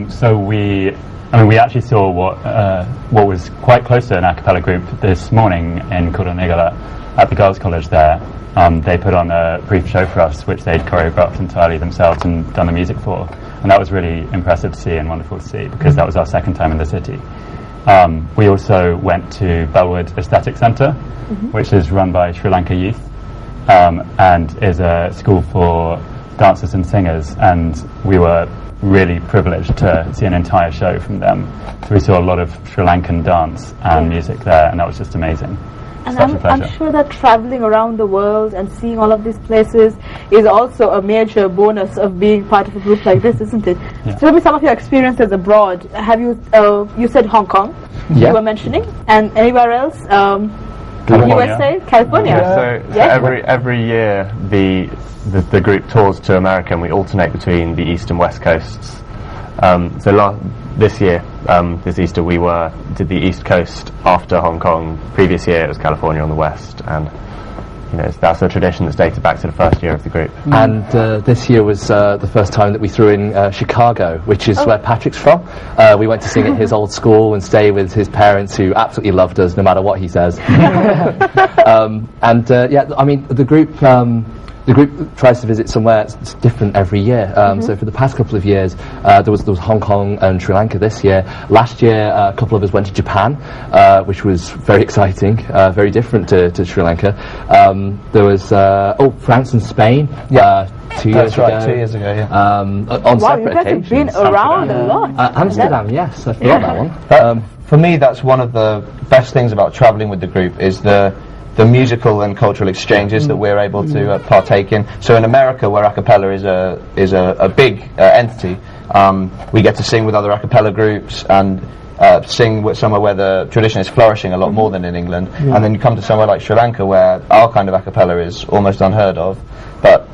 So we actually saw what was quite close to an a cappella group this morning in Kurunegala at the Girls' College there. They put on a brief show for us, which they'd choreographed entirely themselves and done the music for. And that was really impressive to see and wonderful to see, because that was our second time in the city. We also went to Bellwood Aesthetic Centre, which is run by Sri Lanka Youth, and is a school for dancers and singers, and we were really privileged to see an entire show from them. So we saw a lot of Sri Lankan dance and music there, and that was just amazing. And I'm sure that traveling around the world and seeing all of these places is also a major bonus of being part of a group like this, isn't it? Yeah. So tell me some of your experiences abroad. Have you, you said Hong Kong, you were mentioning, and anywhere else? USA, California. Yeah, so every year the group tours to America, and we alternate between the East and West Coasts. This year, this Easter, we did the East Coast after Hong Kong. Previous year it was California on the West, and that's a tradition that's dated back to the first year of the group. And this year was the first time that we threw in Chicago, which is where Patrick's from. We went to sing at his old school and stay with his parents, who absolutely loved us no matter what he says. The group tries to visit somewhere it's different every year. So for the past couple of years, there was Hong Kong and Sri Lanka this year. Last year, a couple of us went to Japan, which was very exciting, very different to Sri Lanka. There was France and Spain. 2 years ago. 2 years ago, yeah. Wow, On separate you guys have been around a lot. Amsterdam, yes, I forgot that one. For me, that's one of the best things about travelling with the group, is the musical and cultural exchanges that we're able to partake in. So in America, where a cappella is a big entity, we get to sing with other a cappella groups and sing somewhere where the tradition is flourishing a lot more than in England. And then you come to somewhere like Sri Lanka, where our kind of a cappella is almost unheard of, but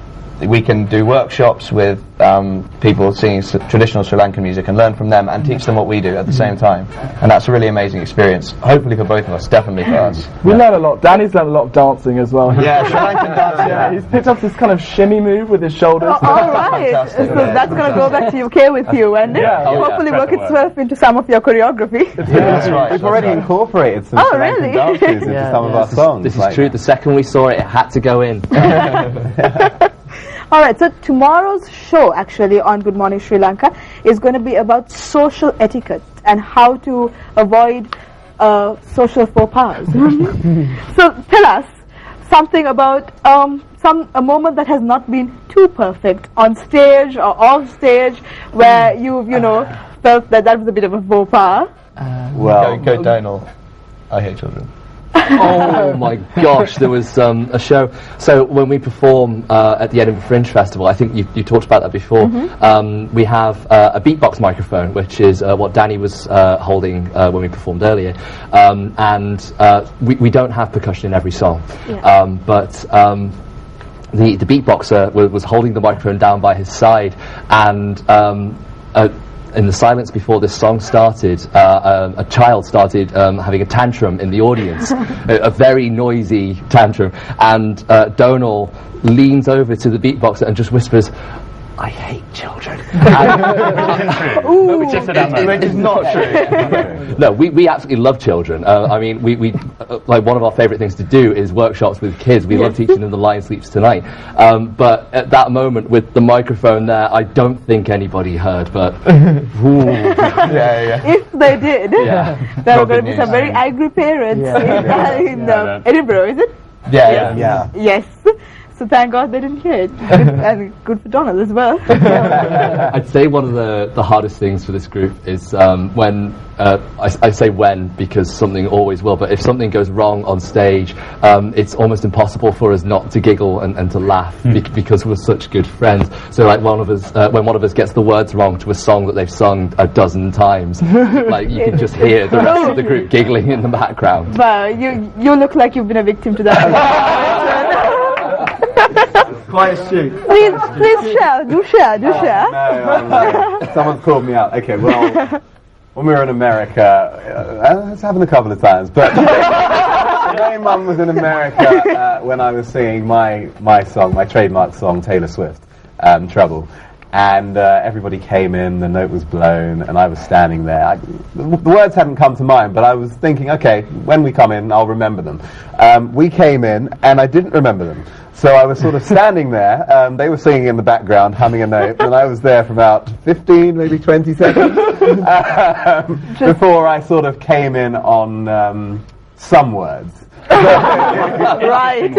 we can do workshops with people singing traditional Sri Lankan music and learn from them and teach them what we do at the same time. And that's a really amazing experience, hopefully for both of us, definitely for us. We learn a lot. Danny's learned a lot of dancing as well. Yeah, Sri Lankan dancing. Yeah, he's picked up this kind of shimmy move with his shoulders. Oh, all right. So that's going to go back to UK with you, and hopefully work itself into some of your choreography. That's right. We've already incorporated some Sri Lankan dances into some of our songs. This is true. The second we saw it, it had to go in. All right, so tomorrow's show, actually, on Good Morning Sri Lanka, is going to be about social etiquette and how to avoid social faux pas. So tell us something about a moment that has not been too perfect on stage or off stage, where you've, felt that was a bit of a faux pas. Go Donal. I hate children. Oh my gosh, there was a show. So when we perform at the Edinburgh Fringe Festival, I think you talked about that before, we have a beatbox microphone, which is what Danny was holding when we performed earlier, and we don't have percussion in every song, but the beatboxer was holding the microphone down by his side, and in the silence before this song started, a child started having a tantrum in the audience, a very noisy tantrum, and Donal leans over to the beatboxer and just whispers, "I hate children." Which is not true. No, we absolutely love children. I mean, we like, one of our favourite things to do is workshops with kids. We love teaching them The Lion Sleeps Tonight. But at that moment, with the microphone there, I don't think anybody heard, but if they did, there were going to be some very angry parents in Edinburgh, is it? Yeah. Yes. So thank God they didn't hear it. And good for Donald as well. I'd say one of the hardest things for this group is when, I say when because something always will, but if something goes wrong on stage, it's almost impossible for us not to giggle and to laugh because we're such good friends. So like when one of us gets the words wrong to a song that they've sung a dozen times, like you can just hear the rest of the group giggling in the background. Wow, you look like you've been a victim to that. Quite astute. Please share. Do share. No, someone's called me out. Okay, well, when we were in America, I was having a couple of times, but my mum was in America when I was singing my song, my trademark song, Taylor Swift, Trouble. and everybody came in, the note was blown, and I was standing there. The words hadn't come to mind, but I was thinking, okay, when we come in, I'll remember them. We came in, and I didn't remember them. So I was sort of standing there, they were singing in the background, humming a note, and I was there for about 15, maybe 20 seconds, before I sort of came in on some words. Right.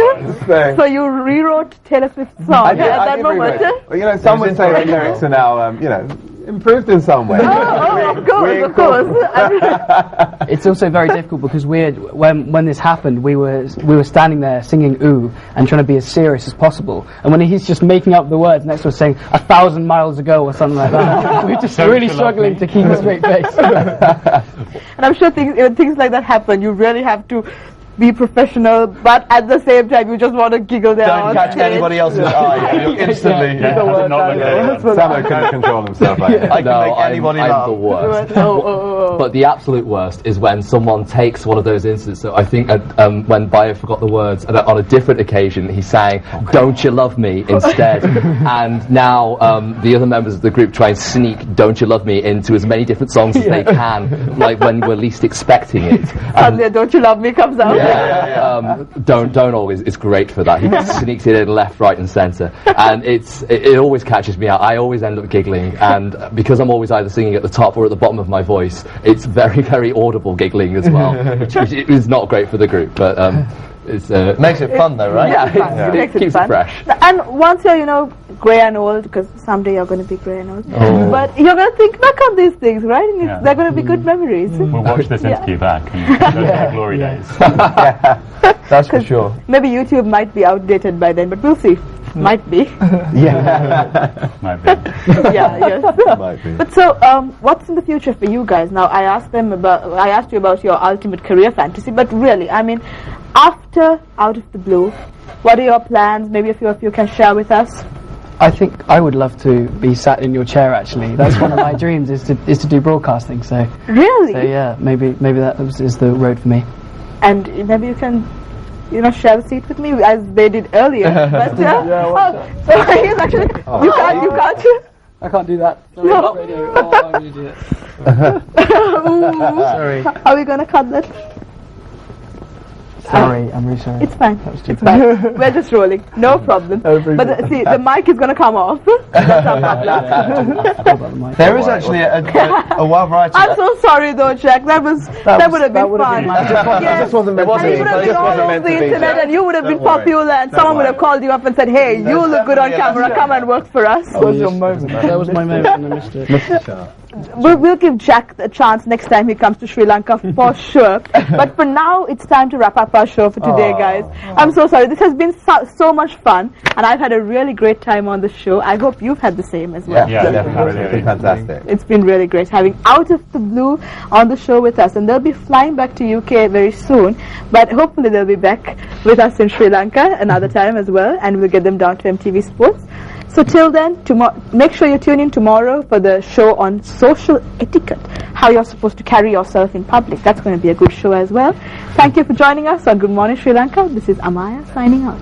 So you rewrote Taylor Swift's song at that moment. Well, you know, some would say the lyrics are now, you know, improved in some way. Of course. It's also very difficult because when this happened, we were standing there singing "Ooh" and trying to be as serious as possible. And when he's just making up the words next to us, saying 1,000 miles ago or something like that, we're just really struggling to keep a straight face. And I'm sure when things like that happen, you really have to be professional, but at the same time you just want to giggle there. Don't catch anybody else's eye. You're instantly. Samo couldn't control himself. I can make anybody I'm laugh. the worst. Oh. But the absolute worst is when someone takes one of those incidents. So I think when Bayo forgot the words, and on a different occasion he sang "Don't You Love Me" instead, and now the other members of the group try and sneak "Don't You Love Me" into as many different songs as they can, like when we're least expecting it. Suddenly "Don't You Love Me" comes out. Don't always. It's great for that. He sneaks it in left, right, and centre, and it always catches me out. I always end up giggling, and because I'm always either singing at the top or at the bottom of my voice, it's very, very audible giggling as well, which is not great for the group, but it's Makes it fun though, right? It keeps it fresh. And once you're, grey and old, because someday you're going to be grey and old, but you're going to think back on these things, right? And they're going to be good memories. We'll watch this interview back and those are the glory days. That's for sure. Maybe YouTube might be outdated by then, but we'll see. Might be. Might be. Yes. Might be. But so, what's in the future for you guys? Now, I asked you about your ultimate career fantasy, but really, I mean, after Out of the Blue, what are your plans? Maybe a few of you can share with us. I think I would love to be sat in your chair. Actually, that's one of my dreams is to do broadcasting. So really, so yeah, maybe that is the road for me. And maybe you can, share the seat with me as they did earlier. But he's actually you can't. I can't do that. Sorry, No. radio. I'm going to do it. Sorry. Are we gonna cut that? Sorry, I'm really sorry. It's fine. It's fine. We're just rolling. No problem. But the mic is going to come off. There is actually a wide variety. I'm so sorry though, Jack. That would have been fun. It just wasn't meant to And be. it would have been all over the internet, and you would have been popular, and someone would have called you up and said, "Hey, you look good on camera. Come and work for us." That was your moment. That was my moment, and I missed it. We'll give Jack a chance next time he comes to Sri Lanka for sure. But for now, it's time to wrap up our show for today, guys. I'm so sorry. This has been so much fun, and I've had a really great time on the show. I hope you've had the same as well. Yeah, definitely. It's been fantastic. It's been really great having Out of the Blue on the show with us, and they'll be flying back to UK very soon, but hopefully they'll be back with us in Sri Lanka another time as well, and we'll get them down to MTV Sports. So till then, make sure you tune in tomorrow for the show on social etiquette, how you're supposed to carry yourself in public. That's going to be a good show as well. Thank you for joining us on Good Morning Sri Lanka. This is Amaya signing out.